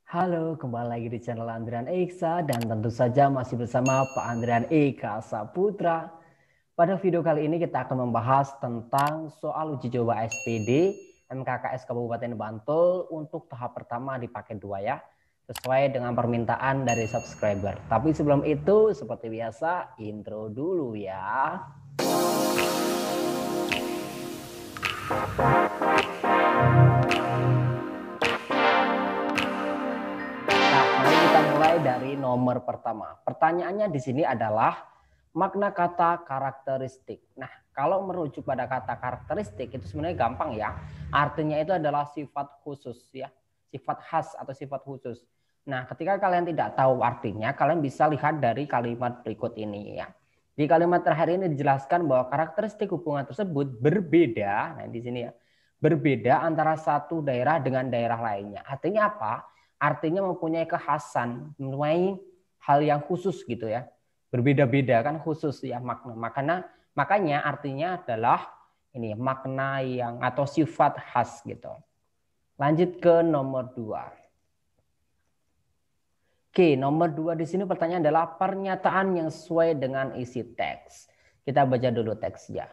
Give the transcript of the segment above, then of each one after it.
Halo, kembali lagi di channel Andrian Eksa dan tentu saja masih bersama Pak Andrian Eka Saputra. Pada video kali ini kita akan membahas tentang soal uji coba SPD MKKS Kabupaten Bantul untuk tahap pertama di paket 2 ya, sesuai dengan permintaan dari subscriber. Tapi sebelum itu seperti biasa intro dulu ya. Mulai dari nomor pertama. Pertanyaannya di sini adalah makna kata karakteristik. Nah, kalau merujuk pada kata karakteristik itu sebenarnya gampang ya. Artinya itu adalah sifat khusus ya, sifat khas atau sifat khusus. Nah, ketika kalian tidak tahu artinya, kalian bisa lihat dari kalimat berikut ini ya. Di kalimat terakhir ini dijelaskan bahwa karakteristik hubungan tersebut berbeda. Nah, di sini ya. Berbeda antara satu daerah dengan daerah lainnya. Artinya apa? Artinya mempunyai kekhasan, mempunyai hal yang khusus gitu ya. Berbeda-beda kan khusus ya makna. Makanya artinya adalah ini makna yang atau sifat khas gitu. Lanjut ke nomor 2. Oke, nomor 2 di sini pertanyaan adalah pernyataan yang sesuai dengan isi teks. Kita baca dulu teksnya.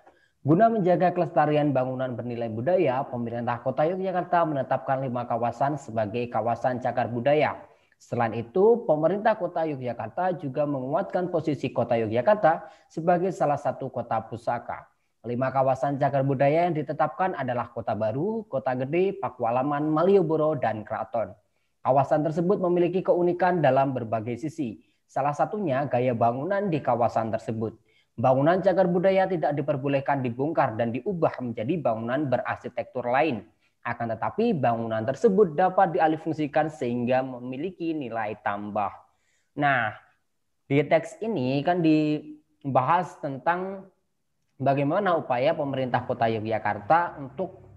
Guna menjaga kelestarian bangunan bernilai budaya, pemerintah Kota Yogyakarta menetapkan 5 kawasan sebagai kawasan cagar budaya. Selain itu, pemerintah Kota Yogyakarta juga menguatkan posisi Kota Yogyakarta sebagai salah satu kota pusaka. 5 kawasan cagar budaya yang ditetapkan adalah Kota Baru, Kota Gede, Pakualaman, Malioboro, dan Kraton. Kawasan tersebut memiliki keunikan dalam berbagai sisi. Salah satunya gaya bangunan di kawasan tersebut. Bangunan cagar budaya tidak diperbolehkan dibongkar dan diubah menjadi bangunan berarsitektur lain. Akan tetapi bangunan tersebut dapat dialihfungsikan sehingga memiliki nilai tambah. Nah, di teks ini kan dibahas tentang bagaimana upaya pemerintah Kota Yogyakarta untuk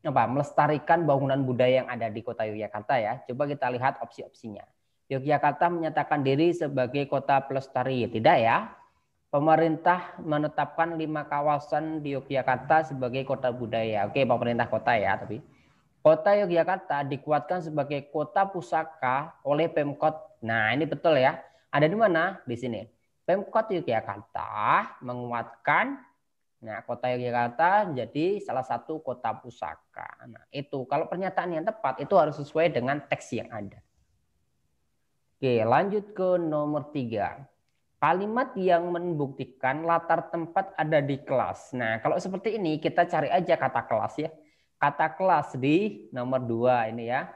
melestarikan bangunan budaya yang ada di Kota Yogyakarta ya. Coba kita lihat opsi-opsinya. Yogyakarta menyatakan diri sebagai kota pelestari, tidak ya? Pemerintah menetapkan 5 kawasan di Yogyakarta sebagai kota budaya. Oke, pemerintah kota ya, tapi Kota Yogyakarta dikuatkan sebagai kota pusaka oleh Pemkot. Nah, ini betul ya. Ada di mana? Di sini. Pemkot Yogyakarta menguatkan Kota Yogyakarta menjadi salah satu kota pusaka. Nah, itu kalau pernyataan yang tepat itu harus sesuai dengan teks yang ada. Oke, lanjut ke nomor 3. Kalimat yang membuktikan latar tempat ada di kelas. Nah, kalau seperti ini kita cari aja kata kelas ya. Kata kelas di nomor 2 ini ya.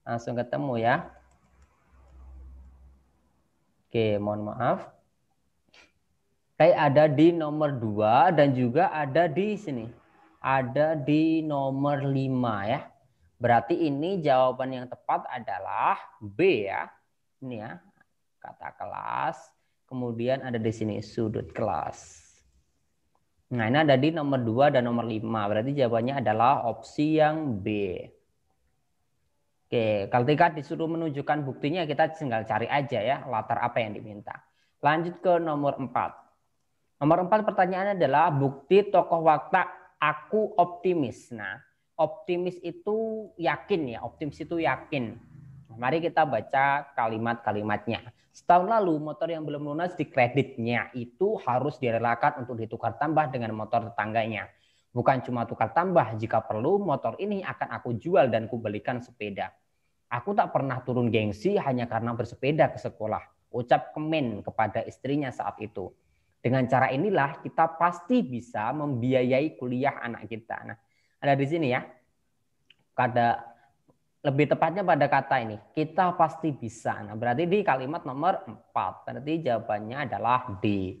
Langsung ketemu ya. Oke, mohon maaf. Kayak ada di nomor 2 dan juga ada di sini. Ada di nomor 5 ya. Berarti ini jawaban yang tepat adalah B ya. Ini ya, kata kelas. Kemudian ada di sini sudut kelas. Nah, ini ada di nomor 2 dan nomor 5. Berarti jawabannya adalah opsi yang B. Oke, ketika disuruh menunjukkan buktinya kita tinggal cari aja ya latar apa yang diminta. Lanjut ke nomor 4. Nomor 4 pertanyaannya adalah bukti tokoh watak aku optimis. Nah, optimis itu yakin ya, optimis itu yakin. Mari kita baca kalimat-kalimatnya. Setahun lalu motor yang belum lunas di kreditnya itu harus direlakan untuk ditukar tambah dengan motor tetangganya. Bukan cuma tukar tambah, jika perlu motor ini akan aku jual dan kubelikan sepeda. Aku tak pernah turun gengsi hanya karena bersepeda ke sekolah. Ucap Kemen kepada istrinya saat itu. Dengan cara inilah kita pasti bisa membiayai kuliah anak kita. Nah, ada di sini ya. Lebih tepatnya pada kata ini, kita pasti bisa. Nah, berarti di kalimat nomor 4. Berarti jawabannya adalah D.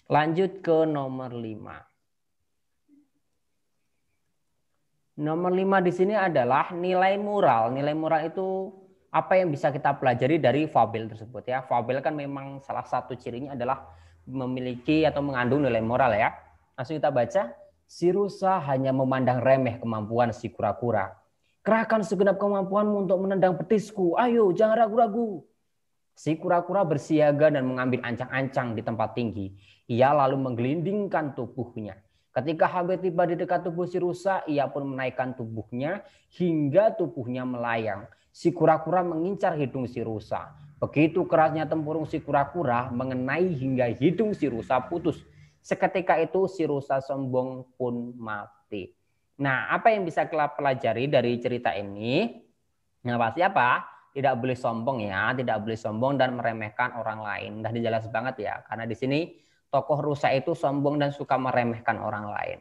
Lanjut ke nomor 5. Nomor 5 di sini adalah nilai moral. Nilai moral itu apa yang bisa kita pelajari dari fabel tersebut ya. Fabel kan memang salah satu cirinya adalah memiliki atau mengandung nilai moral ya. Langsung kita baca. Si rusa hanya memandang remeh kemampuan si kura-kura. Kerahkan segenap kemampuanmu untuk menendang betisku. Ayo, jangan ragu-ragu. Si kura-kura bersiaga dan mengambil ancang-ancang di tempat tinggi. Ia lalu menggelindingkan tubuhnya. Ketika hampir tiba di dekat tubuh si rusa, ia pun menaikkan tubuhnya hingga tubuhnya melayang. Si kura-kura mengincar hidung si rusa. Begitu kerasnya tempurung si kura-kura mengenai hingga hidung si rusa putus. Seketika itu si rusa sombong pun mati. Nah, apa yang bisa kita pelajari dari cerita ini? Nah, pasti apa? Tidak boleh sombong ya, tidak boleh sombong dan meremehkan orang lain. Udah jelas banget ya, karena di sini tokoh rusa itu sombong dan suka meremehkan orang lain.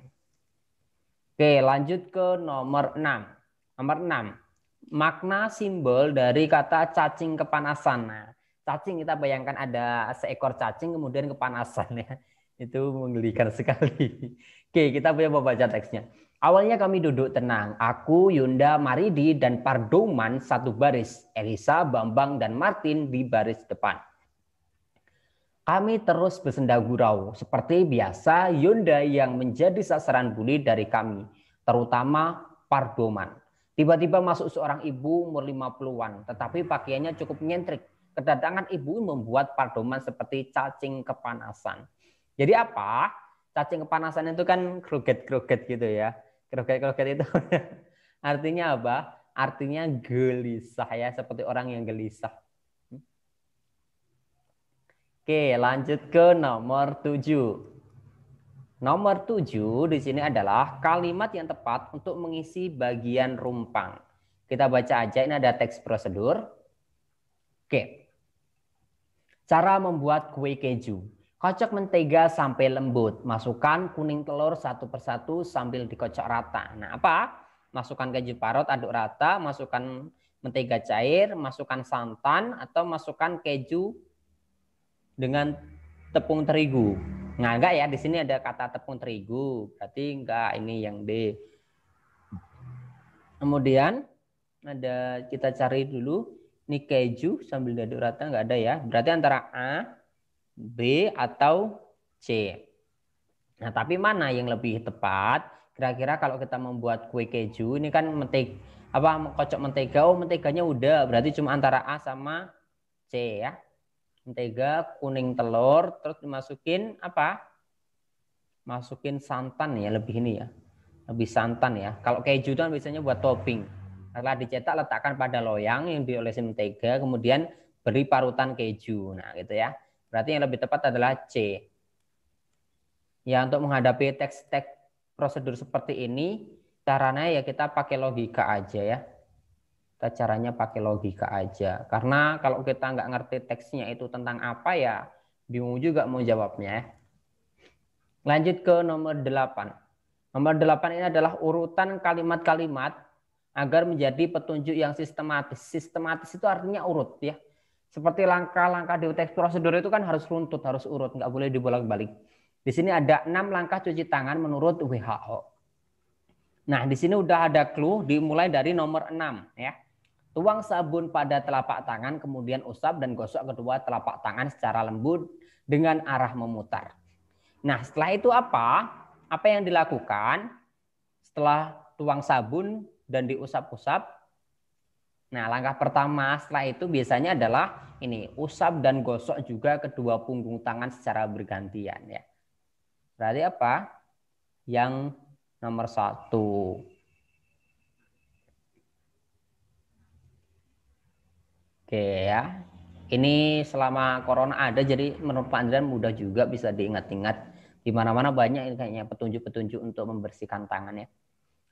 Oke, lanjut ke nomor 6. Nomor 6. Makna simbol dari kata cacing kepanasan. Nah, cacing kita bayangkan ada seekor cacing kemudian kepanasan ya. Itu menggelikan sekali. Oke, kita punya membaca teksnya. Awalnya kami duduk tenang. Aku, Yunda, Maridi, dan Pardoman satu baris. Elisa, Bambang, dan Martin di baris depan. Kami terus bersenda gurau. Seperti biasa, Yunda yang menjadi sasaran bully dari kami, terutama Pardoman. Tiba-tiba masuk seorang ibu umur 50-an, tetapi pakaiannya cukup nyentrik. Kedatangan ibu membuat Pardoman seperti cacing kepanasan. Jadi apa? Cacing kepanasan itu kan groget-groget gitu ya. Groget-groget itu artinya apa? Artinya gelisah ya, seperti orang yang gelisah. Oke, lanjut ke nomor 7. Nomor 7 di sini adalah kalimat yang tepat untuk mengisi bagian rumpang. Kita baca aja, ini ada teks prosedur. Oke. Cara membuat kue keju. Kocok mentega sampai lembut. Masukkan kuning telur satu persatu sambil dikocok rata. Nah, apa? Masukkan keju parut, aduk rata, masukkan mentega cair, masukkan santan, atau masukkan keju dengan tepung terigu. Nah, enggak ya, di sini ada kata tepung terigu, berarti enggak, ini yang D. Kemudian ada, kita cari dulu, ini keju sambil diaduk rata enggak ada ya, berarti antara A, B, atau C. Nah, tapi mana yang lebih tepat? Kira-kira kalau kita membuat kue keju, ini kan kocok mentega, oh menteganya udah, berarti cuma antara A sama C ya. Mentega, kuning telur, terus dimasukin apa? Masukin santan ya, lebih ini ya. Lebih santan ya. Kalau keju itu kan biasanya buat topping. Setelah dicetak, letakkan pada loyang yang diolesi mentega, kemudian beri parutan keju. Nah, gitu ya. Berarti yang lebih tepat adalah C. Ya, untuk menghadapi teks-teks prosedur seperti ini, caranya ya kita pakai logika aja ya. Kita caranya pakai logika aja. Karena kalau kita nggak ngerti teksnya itu tentang apa ya, bingung juga mau jawabnya. Lanjut ke nomor 8. Nomor 8 ini adalah urutan kalimat-kalimat agar menjadi petunjuk yang sistematis. Sistematis itu artinya urut ya. Seperti langkah-langkah di teks prosedur itu kan harus runtut, harus urut, nggak boleh dibolak-balik. Di sini ada 6 langkah cuci tangan menurut WHO. Nah, di sini udah ada clue dimulai dari nomor 6 ya. Tuang sabun pada telapak tangan, kemudian usap dan gosok kedua telapak tangan secara lembut dengan arah memutar. Nah, setelah itu apa? Apa yang dilakukan setelah tuang sabun dan diusap-usap? Nah, langkah pertama setelah itu biasanya adalah ini, usap dan gosok juga kedua punggung tangan secara bergantian ya. Berarti apa? Yang nomor 1. Oke ya, ini selama corona ada, jadi menurut Pak Andrian mudah juga bisa diingat-ingat. Di mana-mana banyak ini kayaknya petunjuk-petunjuk untuk membersihkan tangan ya.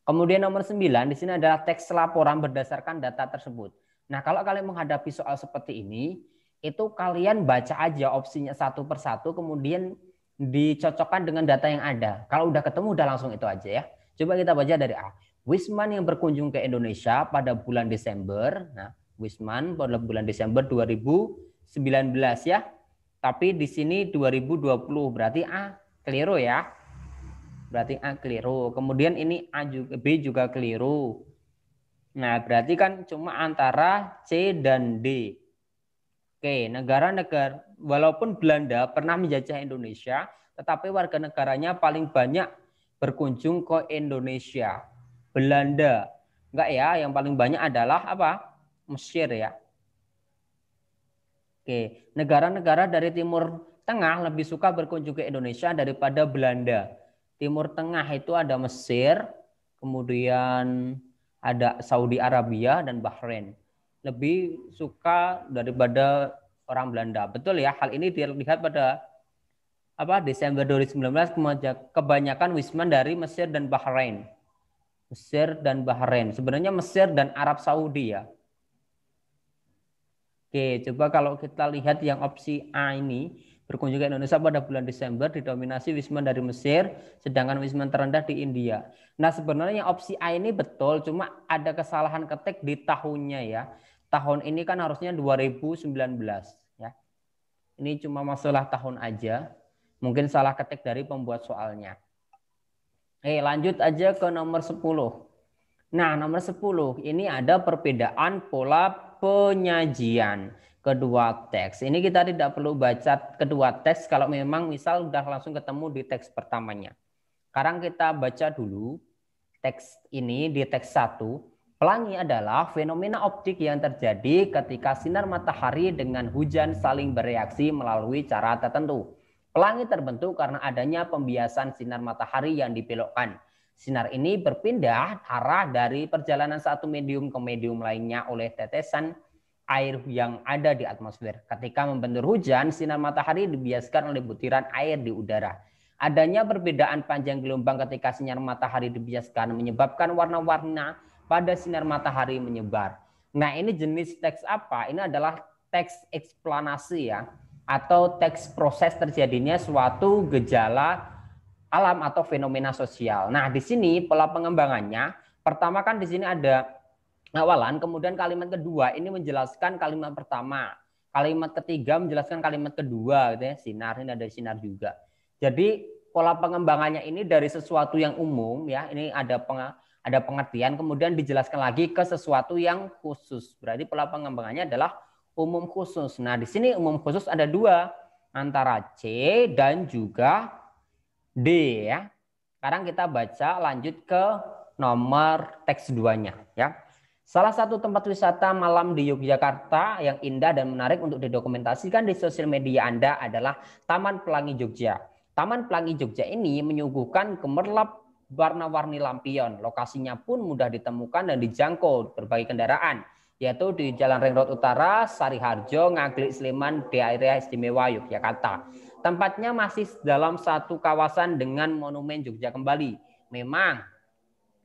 Kemudian nomor 9, di sini adalah teks laporan berdasarkan data tersebut. Nah, kalau kalian menghadapi soal seperti ini, itu kalian baca aja opsinya satu persatu, kemudian dicocokkan dengan data yang ada. Kalau udah ketemu, udah langsung itu aja ya. Coba kita baca dari A. Wisman yang berkunjung ke Indonesia pada bulan Desember. Nah, Wisman pada bulan Desember 2019 ya. Tapi di sini 2020, berarti A keliru ya. Berarti A keliru. Kemudian ini A juga, B juga keliru. Nah, berarti kan cuma antara C dan D. Oke, negara-negara walaupun Belanda pernah menjajah Indonesia, tetapi warga negaranya paling banyak berkunjung ke Indonesia. Belanda. Enggak ya, yang paling banyak adalah apa? Mesir ya. Oke, negara-negara dari Timur Tengah lebih suka berkunjung ke Indonesia daripada Belanda. Timur Tengah itu ada Mesir, kemudian ada Saudi Arabia dan Bahrain. lebih suka daripada orang Belanda. Betul ya, hal ini dilihat pada Desember 2019 kebanyakan wisman dari Mesir dan Bahrain. Mesir dan Bahrain. Sebenarnya Mesir dan Arab Saudi ya. Oke, coba kalau kita lihat yang opsi A ini, berkunjung ke Indonesia pada bulan Desember didominasi wisman dari Mesir, sedangkan wisman terendah di India. Nah, sebenarnya yang opsi A ini betul, cuma ada kesalahan ketik di tahunnya ya. Tahun ini kan harusnya 2019 ya. Ini cuma masalah tahun aja. Mungkin salah ketik dari pembuat soalnya. Lanjut aja ke nomor 10. Nah, nomor 10 ini ada perbedaan pola penyajian kedua teks. Ini kita tidak perlu baca kedua teks kalau memang misal udah langsung ketemu di teks pertamanya. Sekarang kita baca dulu teks ini di teks 1. Pelangi adalah fenomena optik yang terjadi ketika sinar matahari dengan hujan saling bereaksi melalui cara tertentu. Pelangi terbentuk karena adanya pembiasan sinar matahari yang dibelokkan. Sinar ini berpindah arah dari perjalanan satu medium ke medium lainnya oleh tetesan air yang ada di atmosfer. Ketika membentur hujan, sinar matahari dibiaskan oleh butiran air di udara. Adanya perbedaan panjang gelombang ketika sinar matahari dibiaskan menyebabkan warna-warna pada sinar matahari menyebar. Nah, ini jenis teks apa? Ini adalah teks eksplanasi ya, atau teks proses terjadinya suatu gejala alam atau fenomena sosial. Nah, di sini pola pengembangannya, pertama kan di sini ada awalan, kemudian kalimat kedua ini menjelaskan kalimat pertama, kalimat ketiga menjelaskan kalimat kedua, gitu ya. Sinar, ini ada sinar juga. Jadi pola pengembangannya ini dari sesuatu yang umum ya, ini ada pengertian, kemudian dijelaskan lagi ke sesuatu yang khusus. Berarti pola pengembangannya adalah umum khusus. Nah, di sini umum khusus ada dua, antara C dan juga D ya. Sekarang kita baca lanjut ke nomor teks 2-nya ya. Salah satu tempat wisata malam di Yogyakarta yang indah dan menarik untuk didokumentasikan di sosial media Anda adalah Taman Pelangi Jogja. Taman Pelangi Jogja ini menyuguhkan gemerlap warna-warni lampion. Lokasinya pun mudah ditemukan dan dijangkau berbagai kendaraan, yaitu di Jalan Ring Road Utara, Sariharjo, Ngaglik, Sleman, daerah istimewa Yogyakarta. Tempatnya masih dalam satu kawasan dengan Monumen Jogja Kembali. Memang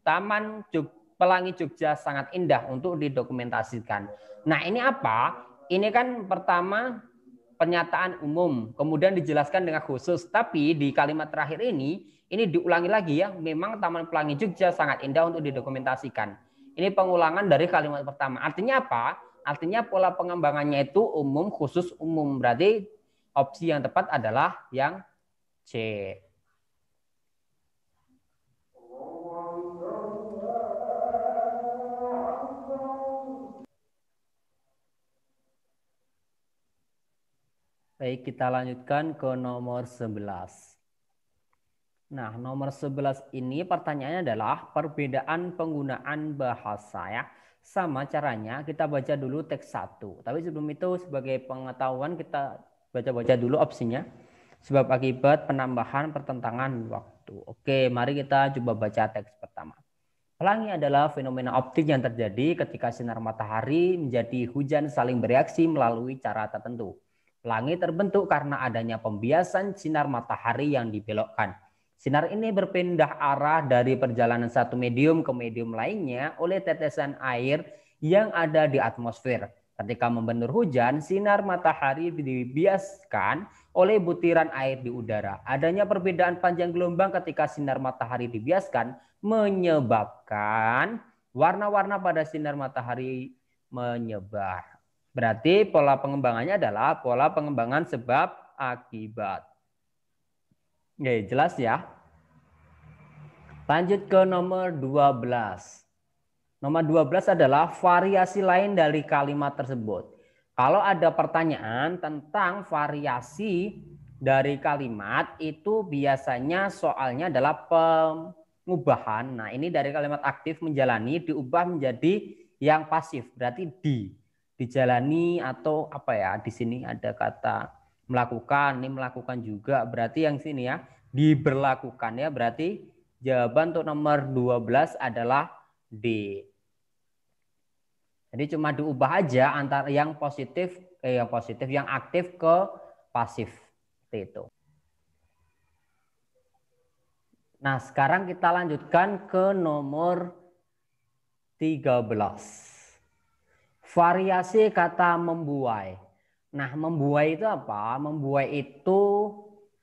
Taman Pelangi Jogja sangat indah untuk didokumentasikan. Nah, ini apa? Ini kan pertama pernyataan umum, kemudian dijelaskan dengan khusus. Tapi di kalimat terakhir ini diulangi lagi ya. Memang Taman Pelangi Jogja sangat indah untuk didokumentasikan. Ini pengulangan dari kalimat pertama. Artinya apa? Artinya pola pengembangannya itu umum, khusus, umum. Berarti opsi yang tepat adalah yang C. Baik, kita lanjutkan ke nomor 11. Nah, nomor 11 ini pertanyaannya adalah perbedaan penggunaan bahasa ya. Sama caranya kita baca dulu teks 1. Tapi sebelum itu sebagai pengetahuan kita baca-baca dulu opsinya. Sebab akibat penambahan pertentangan waktu. Oke, mari kita coba baca teks pertama. Pelangi adalah fenomena optik yang terjadi ketika sinar matahari menjadi hujan saling bereaksi melalui cara tertentu. Pelangi terbentuk karena adanya pembiasan sinar matahari yang dibelokkan. Sinar ini berpindah arah dari perjalanan satu medium ke medium lainnya oleh tetesan air yang ada di atmosfer. Ketika membentur hujan, sinar matahari dibiaskan oleh butiran air di udara. Adanya perbedaan panjang gelombang ketika sinar matahari dibiaskan menyebabkan warna-warna pada sinar matahari menyebar. Berarti pola pengembangannya adalah pola pengembangan sebab akibat. Oke, jelas ya. Lanjut ke nomor 12. Nomor 12 adalah variasi lain dari kalimat tersebut. Kalau ada pertanyaan tentang variasi dari kalimat, itu biasanya soalnya adalah pengubahan. Nah, ini dari kalimat aktif menjalani diubah menjadi yang pasif, berarti dijalani atau apa ya? Di sini ada kata melakukan, ini melakukan juga, berarti yang sini ya diberlakukan ya, berarti jawaban untuk nomor 12 adalah D. Jadi cuma diubah aja antara yang positif, yang aktif ke pasif. Seperti itu. Nah, sekarang kita lanjutkan ke nomor 13. Variasi kata membuai. Nah, membuai itu apa? Membuai itu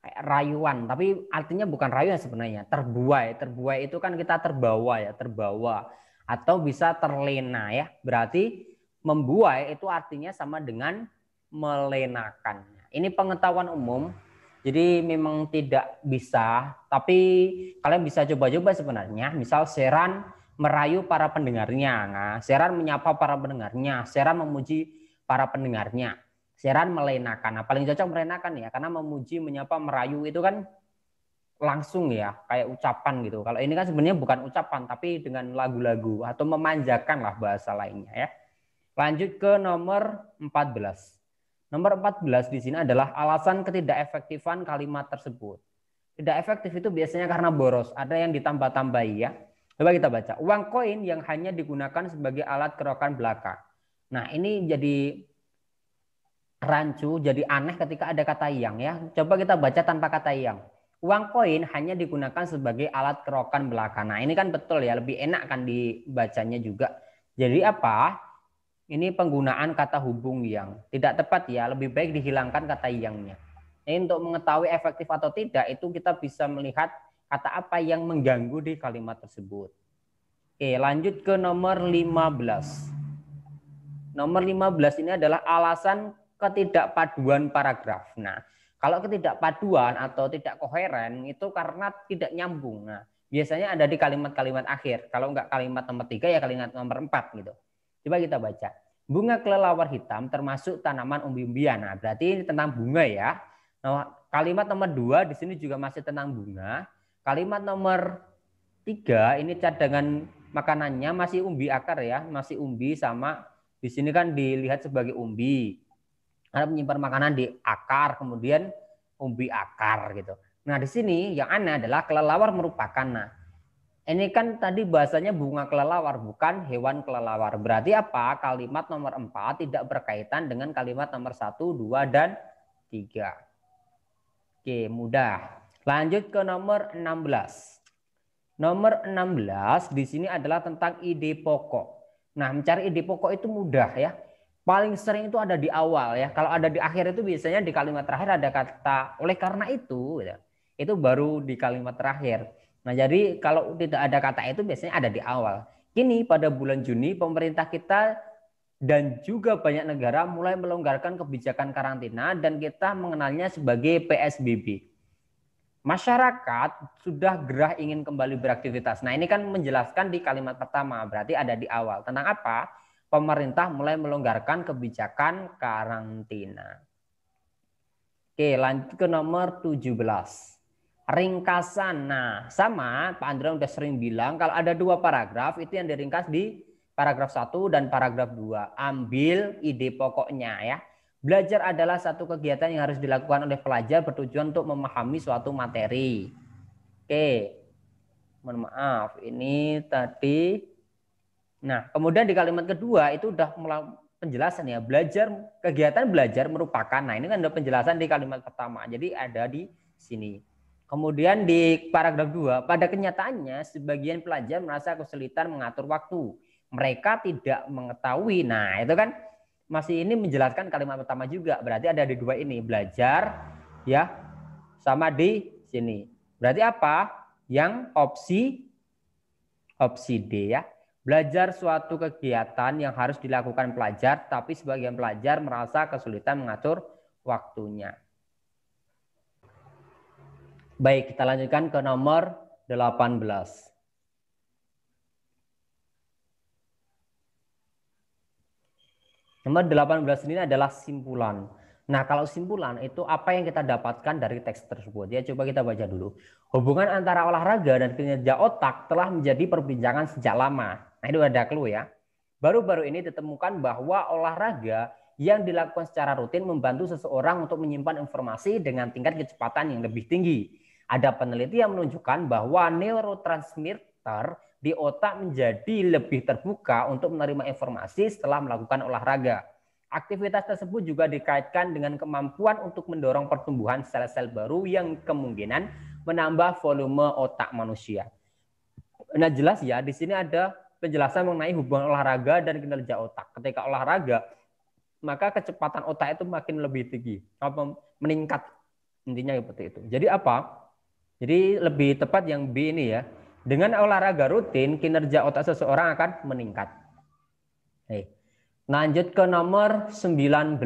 rayuan, tapi artinya bukan rayuan sebenarnya. Terbuai. Terbuai itu kan kita terbawa ya, terbawa. Atau bisa terlena ya. Berarti membuai itu artinya sama dengan melenakan. Ini pengetahuan umum. Jadi memang tidak bisa, tapi kalian bisa coba-coba sebenarnya. Misal Sheran merayu para pendengarnya. Nah, Sheran menyapa para pendengarnya, Sheran memuji para pendengarnya. Sheran melenakan. Nah, paling cocok melenakan ya, karena memuji, menyapa, merayu itu kan langsung ya, kayak ucapan gitu. Kalau ini kan sebenarnya bukan ucapan, tapi dengan lagu-lagu atau memanjakan lah bahasa lainnya ya. Lanjut ke nomor 14. Nomor 14 di sini adalah alasan ketidakefektifan kalimat tersebut. Tidak efektif itu biasanya karena boros, ada yang ditambah-tambahi ya. Coba kita baca. Uang koin yang hanya digunakan sebagai alat kerokan belaka. Nah, ini jadi rancu, jadi aneh ketika ada kata yang ya. Coba kita baca tanpa kata yang. Uang koin hanya digunakan sebagai alat kerokan belaka. Nah, ini kan betul ya, lebih enak kan dibacanya juga. Jadi apa? Ini penggunaan kata hubung yang tidak tepat ya, lebih baik dihilangkan kata yangnya. Ini untuk mengetahui efektif atau tidak itu kita bisa melihat kata apa yang mengganggu di kalimat tersebut. Oke, lanjut ke nomor 15. Nomor 15 ini adalah alasan ketidakpaduan paragraf. Nah, kalau ketidakpaduan atau tidak koheren itu karena tidak nyambung. Nah, biasanya ada di kalimat-kalimat akhir. Kalau enggak kalimat nomor 3 ya kalimat nomor 4 gitu. Coba kita baca. Bunga kelelawar hitam termasuk tanaman umbi-umbian. Nah, berarti ini tentang bunga ya. Nah, kalimat nomor 2 di sini juga masih tentang bunga. Kalimat nomor 3 ini cadangan makanannya masih umbi akar ya, masih umbi sama di sini kan dilihat sebagai umbi. Ada menyimpan makanan di akar, kemudian umbi akar gitu. Nah, di sini yang aneh adalah kelelawar merupakan. Nah, ini kan tadi bahasanya bunga kelelawar, bukan hewan kelelawar. Berarti apa? Kalimat nomor 4 tidak berkaitan dengan kalimat nomor 1, 2, dan 3. Oke, mudah. Lanjut ke nomor 16. Nomor 16 di sini adalah tentang ide pokok. Nah, mencari ide pokok itu mudah ya. Paling sering itu ada di awal ya. Kalau ada di akhir itu biasanya di kalimat terakhir ada kata oleh karena itu. Ya. Itu baru di kalimat terakhir. Nah, jadi kalau tidak ada kata itu biasanya ada di awal. Kini pada bulan Juni pemerintah kita dan juga banyak negara mulai melonggarkan kebijakan karantina dan kita mengenalnya sebagai PSBB. Masyarakat sudah gerah ingin kembali beraktivitas. Nah, ini kan menjelaskan di kalimat pertama, berarti ada di awal. Tentang apa? Pemerintah mulai melonggarkan kebijakan karantina. Oke, lanjut ke nomor 17. Ringkasan. Nah, sama Pak Andra udah sering bilang kalau ada 2 paragraf itu yang diringkas di paragraf 1 dan paragraf 2. Ambil ide pokoknya ya. Belajar adalah satu kegiatan yang harus dilakukan oleh pelajar bertujuan untuk memahami suatu materi. Oke. Mohon maaf, ini tadi. Nah, kemudian di kalimat kedua itu udah mulai penjelasan ya. Kegiatan belajar merupakan. Nah, ini kan ada penjelasan di kalimat pertama. Jadi ada di sini. Kemudian di paragraf 2, pada kenyataannya sebagian pelajar merasa kesulitan mengatur waktu. Mereka tidak mengetahui. Nah, itu kan masih ini menjelaskan kalimat pertama juga. Berarti ada di 2 ini, belajar ya sama di sini. Berarti apa? Yang opsi D ya. Belajar suatu kegiatan yang harus dilakukan pelajar, tapi sebagian pelajar merasa kesulitan mengatur waktunya. Baik, kita lanjutkan ke nomor 18. Nomor 18 ini adalah simpulan. Nah, kalau simpulan itu apa yang kita dapatkan dari teks tersebut? Ya, coba kita baca dulu. Hubungan antara olahraga dan kinerja otak telah menjadi perbincangan sejak lama. Nah, itu ada clue ya. Baru-baru ini ditemukan bahwa olahraga yang dilakukan secara rutin membantu seseorang untuk menyimpan informasi dengan tingkat kecepatan yang lebih tinggi. Ada penelitian yang menunjukkan bahwa neurotransmitter di otak menjadi lebih terbuka untuk menerima informasi setelah melakukan olahraga. Aktivitas tersebut juga dikaitkan dengan kemampuan untuk mendorong pertumbuhan sel-sel baru yang kemungkinan menambah volume otak manusia. Nah, jelas ya, di sini ada penjelasan mengenai hubungan olahraga dan kinerja otak. Ketika olahraga, maka kecepatan otak itu makin lebih tinggi, meningkat. Intinya seperti itu. Jadi apa? Jadi lebih tepat yang B ini ya. Dengan olahraga rutin, kinerja otak seseorang akan meningkat. Lanjut ke nomor 19.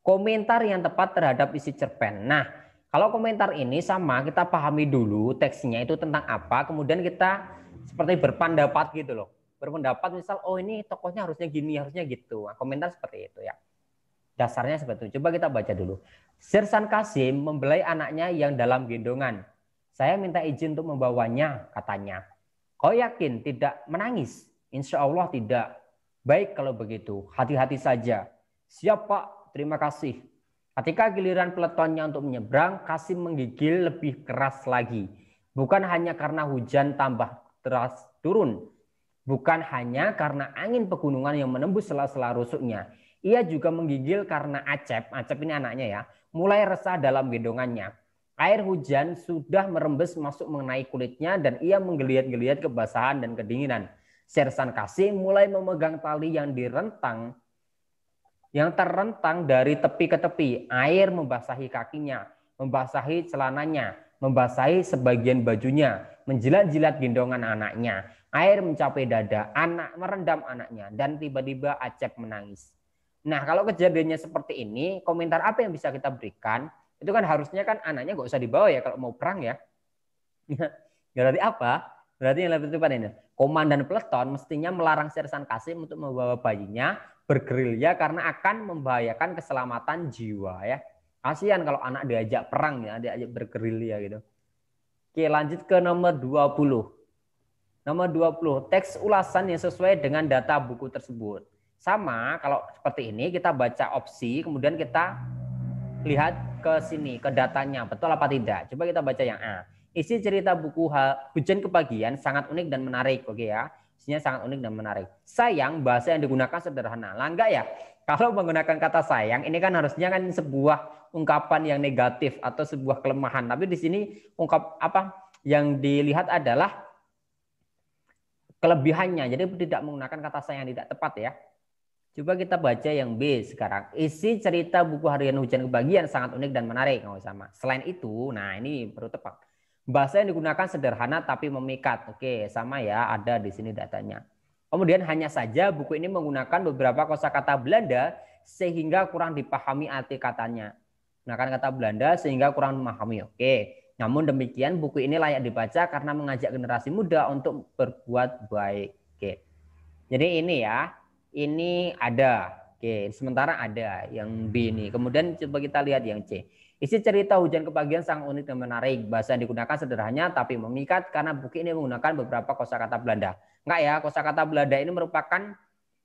Komentar yang tepat terhadap isi cerpen. Nah, kalau komentar ini sama, kita pahami dulu teksnya itu tentang apa, kemudian kita seperti berpendapat gitu loh. Berpendapat misal, oh ini tokohnya harusnya gini, harusnya gitu. Nah, komentar seperti itu ya. Dasarnya seperti itu. Coba kita baca dulu. Sersan Kasim membelai anaknya yang dalam gendongan. Saya minta izin untuk membawanya, katanya. Kau yakin tidak menangis? Insya Allah tidak. Baik kalau begitu, hati-hati saja. Siap Pak, terima kasih. Ketika giliran peletonnya untuk menyeberang, Kasim menggigil lebih keras lagi. Bukan hanya karena hujan tambah deras turun. Bukan hanya karena angin pegunungan yang menembus sela-sela rusuknya. Ia juga menggigil karena Acep ini anaknya ya, mulai resah dalam gendongannya. Air hujan sudah merembes masuk mengenai kulitnya dan ia menggeliat-geliat kebasahan dan kedinginan. Sersan Kasim mulai memegang tali yang terrentang dari tepi ke tepi. Air membasahi kakinya, membasahi celananya, membasahi sebagian bajunya, menjilat-jilat gendongan anaknya. Air mencapai dada, anak merendam anaknya, dan tiba-tiba Acep menangis. Nah, kalau kejadiannya seperti ini, komentar apa yang bisa kita berikan? Itu kan harusnya kan anaknya nggak usah dibawa ya kalau mau perang ya. Berarti apa? Berarti yang lebih tepat ini, komandan peleton mestinya melarang Sersan Kasim untuk membawa bayinya bergerilya karena akan membahayakan keselamatan jiwa ya. Kasihan kalau anak diajak perang ya, diajak bergerilya gitu. Oke, lanjut ke nomor 20. Nomor 20, teks ulasan yang sesuai dengan data buku tersebut. Sama, kalau seperti ini kita baca opsi, kemudian kita lihat ke sini, ke datanya, betul apa tidak. Coba kita baca yang A. Isi cerita buku Hujan Kebagian sangat unik dan menarik. Oke ya, isinya sangat unik dan menarik. Sayang, bahasa yang digunakan sederhana. Lah enggak ya? Kalau menggunakan kata sayang, ini kan harusnya kan sebuah ungkapan yang negatif atau sebuah kelemahan. Tapi di sini yang dilihat adalah kelebihannya. Jadi tidak menggunakan kata sayang tidak tepat ya. Coba kita baca yang B sekarang. Isi cerita buku harian Hujan Kebagian sangat unik dan menarik. Oh, sama. Selain itu, nah ini perlu tepat. Bahasa yang digunakan sederhana tapi memikat. Oke, sama ya, ada di sini datanya. Kemudian hanya saja buku ini menggunakan beberapa kosakata Belanda sehingga kurang dipahami arti katanya. Menggunakan kata Belanda sehingga kurang memahami. Oke. Namun demikian buku ini layak dibaca karena mengajak generasi muda untuk berbuat baik. Oke. Jadi ini ya. Ini ada. Oke, sementara ada yang B ini. Kemudian coba kita lihat yang C. Isi cerita Hujan Kebagian sangat unik dan menarik. Bahasa yang digunakan sederhana tapi memikat karena buku ini menggunakan beberapa kosakata Belanda. Enggak ya, kosakata Belanda ini merupakan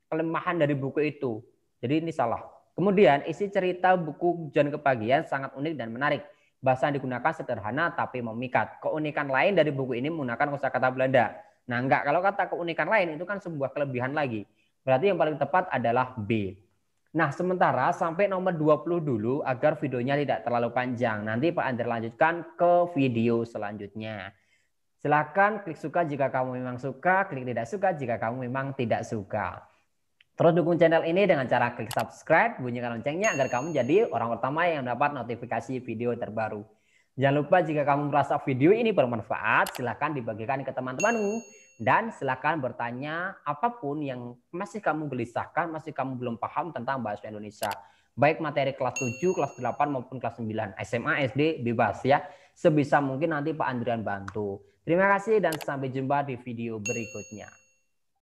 kelemahan dari buku itu. Jadi ini salah. Kemudian isi cerita buku Hujan Kebagian sangat unik dan menarik. Bahasa yang digunakan sederhana tapi memikat. Keunikan lain dari buku ini menggunakan kosakata Belanda. Nah, enggak, kalau kata keunikan lain itu kan sebuah kelebihan lagi. Berarti yang paling tepat adalah B. Nah, sementara sampai nomor 20 dulu agar videonya tidak terlalu panjang. Nanti Pak Andre lanjutkan ke video selanjutnya. Silakan klik suka jika kamu memang suka, klik tidak suka jika kamu memang tidak suka. Terus dukung channel ini dengan cara klik subscribe, bunyikan loncengnya agar kamu jadi orang pertama yang mendapat notifikasi video terbaru. Jangan lupa jika kamu merasa video ini bermanfaat, silakan dibagikan ke teman-temanmu. Dan silakan bertanya apapun yang masih kamu gelisahkan, masih kamu belum paham tentang bahasa Indonesia. Baik materi kelas 7, kelas 8 maupun kelas 9. SMA, SD, bebas ya. Sebisa mungkin nanti Pak Andrian bantu. Terima kasih dan sampai jumpa di video berikutnya.